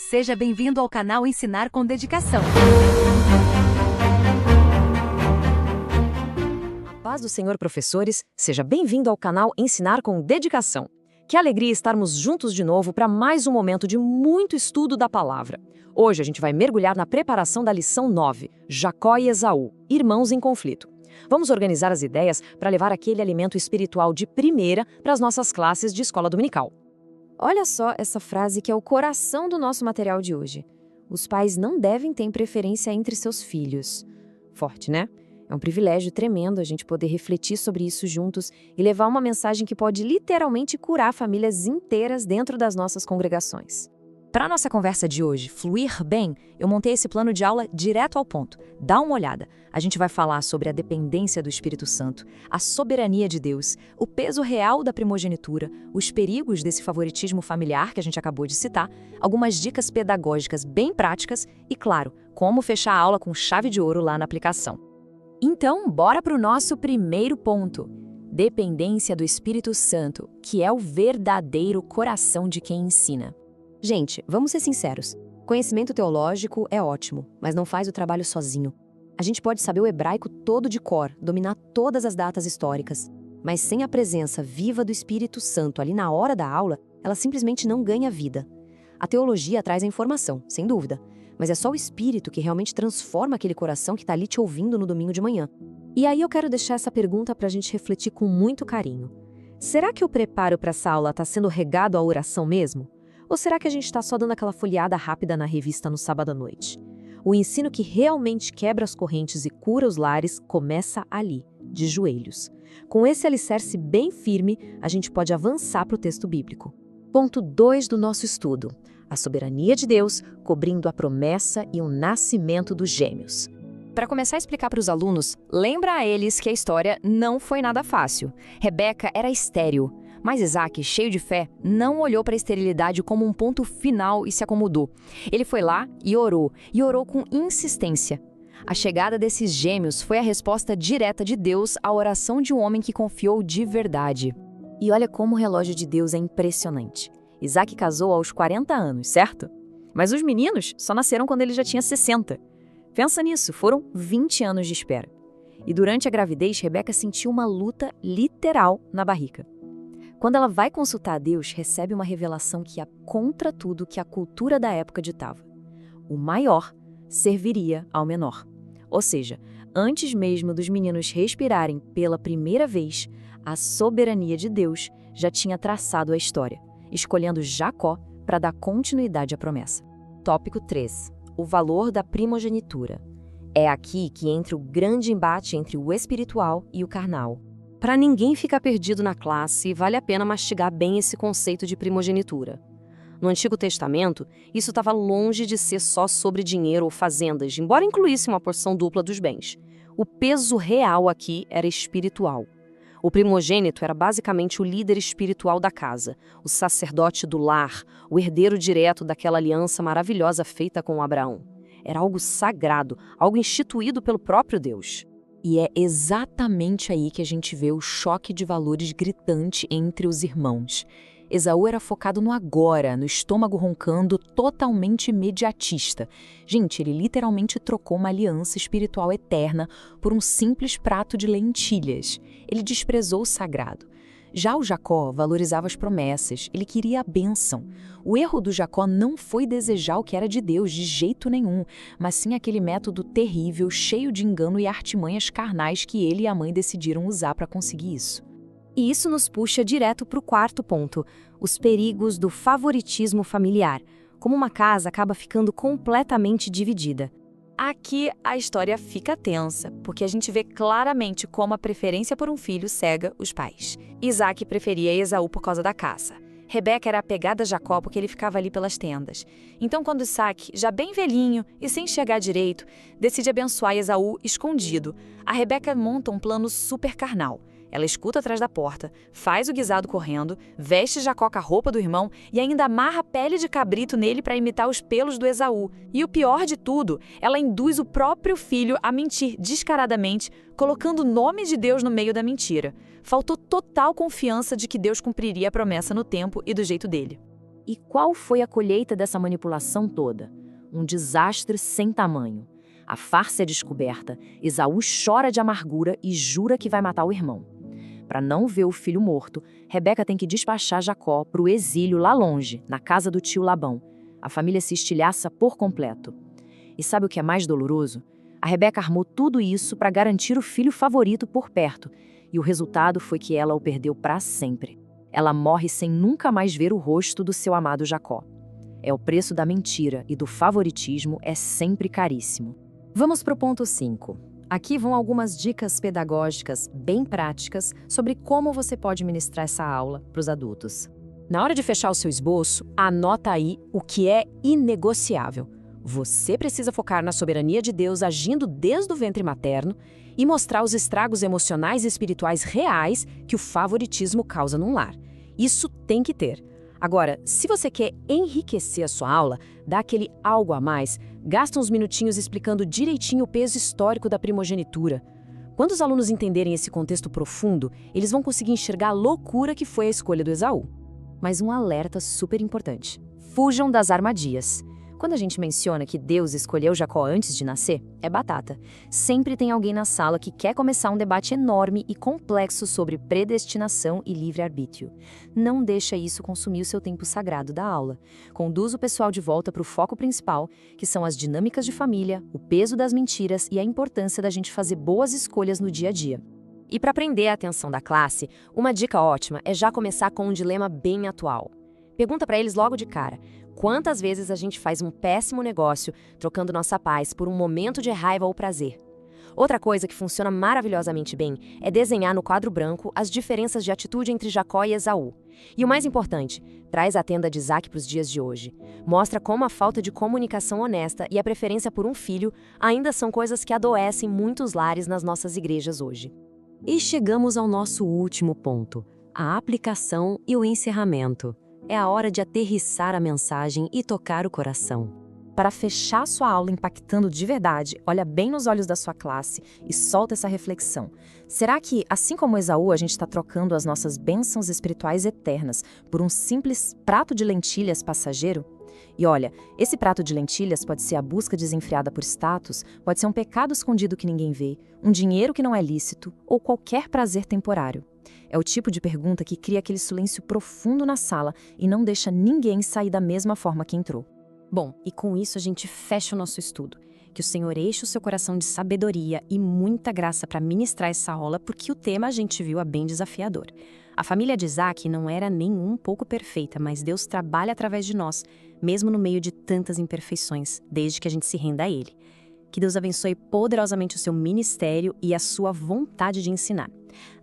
Seja bem-vindo ao canal Ensinar com Dedicação. Paz do Senhor, professores, seja bem-vindo ao canal Ensinar com Dedicação. Que alegria estarmos juntos de novo para mais um momento de muito estudo da palavra. Hoje a gente vai mergulhar na preparação da lição 9, Jacó e Esaú, irmãos em conflito. Vamos organizar as ideias para levar aquele alimento espiritual de primeira para as nossas classes de escola dominical. Olha só essa frase que é o coração do nosso material de hoje. Os pais não devem ter preferência entre seus filhos. Forte, né? É um privilégio tremendo a gente poder refletir sobre isso juntos e levar uma mensagem que pode literalmente curar famílias inteiras dentro das nossas congregações. Para a nossa conversa de hoje fluir bem, eu montei esse plano de aula direto ao ponto. Dá uma olhada. A gente vai falar sobre a dependência do Espírito Santo, a soberania de Deus, o peso real da primogenitura, os perigos desse favoritismo familiar que a gente acabou de citar, algumas dicas pedagógicas bem práticas e, claro, como fechar a aula com chave de ouro lá na aplicação. Então, bora para o nosso primeiro ponto. Dependência do Espírito Santo, que é o verdadeiro coração de quem ensina. Gente, vamos ser sinceros. Conhecimento teológico é ótimo, mas não faz o trabalho sozinho. A gente pode saber o hebraico todo de cor, dominar todas as datas históricas, mas sem a presença viva do Espírito Santo ali na hora da aula, ela simplesmente não ganha vida. A teologia traz a informação, sem dúvida, mas é só o Espírito que realmente transforma aquele coração que está ali te ouvindo no domingo de manhã. E aí eu quero deixar essa pergunta para a gente refletir com muito carinho. Será que o preparo para essa aula está sendo regado à oração mesmo? Ou será que a gente está só dando aquela folheada rápida na revista no sábado à noite? O ensino que realmente quebra as correntes e cura os lares começa ali, de joelhos. Com esse alicerce bem firme, a gente pode avançar para o texto bíblico. Ponto 2 do nosso estudo. A soberania de Deus cobrindo a promessa e o nascimento dos gêmeos. Para começar a explicar para os alunos, lembra a eles que a história não foi nada fácil. Rebeca era estéril. Mas Isaac, cheio de fé, não olhou para a esterilidade como um ponto final e se acomodou. Ele foi lá e orou com insistência. A chegada desses gêmeos foi a resposta direta de Deus à oração de um homem que confiou de verdade. E olha como o relógio de Deus é impressionante. Isaac casou aos 40 anos, certo? Mas os meninos só nasceram quando ele já tinha 60. Pensa nisso, foram 20 anos de espera. E durante a gravidez, Rebeca sentiu uma luta literal na barriga. Quando ela vai consultar a Deus, recebe uma revelação que ia contra tudo que a cultura da época ditava. O maior serviria ao menor. Ou seja, antes mesmo dos meninos respirarem pela primeira vez, a soberania de Deus já tinha traçado a história, escolhendo Jacó para dar continuidade à promessa. Tópico 3. O valor da primogenitura. É aqui que entra o grande embate entre o espiritual e o carnal. Para ninguém ficar perdido na classe, vale a pena mastigar bem esse conceito de primogenitura. No Antigo Testamento, isso estava longe de ser só sobre dinheiro ou fazendas, embora incluísse uma porção dupla dos bens. O peso real aqui era espiritual. O primogênito era basicamente o líder espiritual da casa, o sacerdote do lar, o herdeiro direto daquela aliança maravilhosa feita com Abraão. Era algo sagrado, algo instituído pelo próprio Deus. E é exatamente aí que a gente vê o choque de valores gritante entre os irmãos. Esaú era focado no agora, no estômago roncando, totalmente imediatista. Gente, ele literalmente trocou uma aliança espiritual eterna por um simples prato de lentilhas. Ele desprezou o sagrado. Já o Jacó valorizava as promessas, ele queria a bênção. O erro do Jacó não foi desejar o que era de Deus, de jeito nenhum, mas sim aquele método terrível, cheio de engano e artimanhas carnais que ele e a mãe decidiram usar para conseguir isso. E isso nos puxa direto para o quarto ponto, os perigos do favoritismo familiar, como uma casa acaba ficando completamente dividida. Aqui a história fica tensa, porque a gente vê claramente como a preferência por um filho cega os pais. Isaac preferia Esaú por causa da caça. Rebeca era apegada a Jacó porque ele ficava ali pelas tendas. Então, quando Isaac, já bem velhinho e sem enxergar direito, decide abençoar Esaú escondido, a Rebeca monta um plano super carnal. Ela escuta atrás da porta, faz o guisado correndo, veste Jacó com a roupa do irmão e ainda amarra a pele de cabrito nele para imitar os pelos do Esaú. E o pior de tudo, ela induz o próprio filho a mentir descaradamente, colocando o nome de Deus no meio da mentira. Faltou total confiança de que Deus cumpriria a promessa no tempo e do jeito dele. E qual foi a colheita dessa manipulação toda? Um desastre sem tamanho. A farsa é descoberta, Esaú chora de amargura e jura que vai matar o irmão. Para não ver o filho morto, Rebeca tem que despachar Jacó para o exílio lá longe, na casa do tio Labão. A família se estilhaça por completo. E sabe o que é mais doloroso? A Rebeca armou tudo isso para garantir o filho favorito por perto, e o resultado foi que ela o perdeu para sempre. Ela morre sem nunca mais ver o rosto do seu amado Jacó. É o preço da mentira e do favoritismo é sempre caríssimo. Vamos para o ponto 5. Aqui vão algumas dicas pedagógicas bem práticas sobre como você pode ministrar essa aula para os adultos. Na hora de fechar o seu esboço, anota aí o que é inegociável. Você precisa focar na soberania de Deus agindo desde o ventre materno e mostrar os estragos emocionais e espirituais reais que o favoritismo causa num lar. Isso tem que ter. Agora, se você quer enriquecer a sua aula, dá aquele algo a mais, gasta uns minutinhos explicando direitinho o peso histórico da primogenitura. Quando os alunos entenderem esse contexto profundo, eles vão conseguir enxergar a loucura que foi a escolha do Esaú. Mas um alerta super importante: fujam das armadilhas. Quando a gente menciona que Deus escolheu Jacó antes de nascer, é batata. Sempre tem alguém na sala que quer começar um debate enorme e complexo sobre predestinação e livre-arbítrio. Não deixa isso consumir o seu tempo sagrado da aula. Conduz o pessoal de volta para o foco principal, que são as dinâmicas de família, o peso das mentiras e a importância da gente fazer boas escolhas no dia a dia. E para prender a atenção da classe, uma dica ótima é já começar com um dilema bem atual. Pergunta para eles logo de cara: quantas vezes a gente faz um péssimo negócio trocando nossa paz por um momento de raiva ou prazer? Outra coisa que funciona maravilhosamente bem é desenhar no quadro branco as diferenças de atitude entre Jacó e Esaú. E o mais importante, traz a tenda de Isaac para os dias de hoje. Mostra como a falta de comunicação honesta e a preferência por um filho ainda são coisas que adoecem muitos lares nas nossas igrejas hoje. E chegamos ao nosso último ponto: a aplicação e o encerramento. É a hora de aterrissar a mensagem e tocar o coração. Para fechar sua aula impactando de verdade, olha bem nos olhos da sua classe e solta essa reflexão. Será que, assim como Esaú, a gente está trocando as nossas bênçãos espirituais eternas por um simples prato de lentilhas passageiro? E olha, esse prato de lentilhas pode ser a busca desenfreada por status, pode ser um pecado escondido que ninguém vê, um dinheiro que não é lícito ou qualquer prazer temporário. É o tipo de pergunta que cria aquele silêncio profundo na sala e não deixa ninguém sair da mesma forma que entrou. Bom, e com isso a gente fecha o nosso estudo. Que o Senhor enche o seu coração de sabedoria e muita graça para ministrar essa aula, porque o tema a gente viu é bem desafiador. A família de Isaac não era nem um pouco perfeita, mas Deus trabalha através de nós, mesmo no meio de tantas imperfeições, desde que a gente se renda a Ele. Que Deus abençoe poderosamente o seu ministério e a sua vontade de ensinar.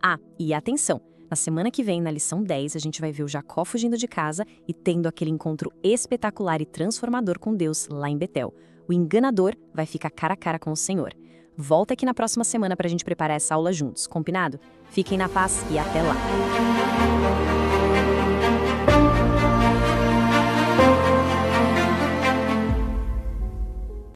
Ah, e atenção! Na semana que vem, na lição 10, a gente vai ver o Jacó fugindo de casa e tendo aquele encontro espetacular e transformador com Deus lá em Betel. O enganador vai ficar cara a cara com o Senhor. Volta aqui na próxima semana para a gente preparar essa aula juntos, combinado? Fiquem na paz e até lá!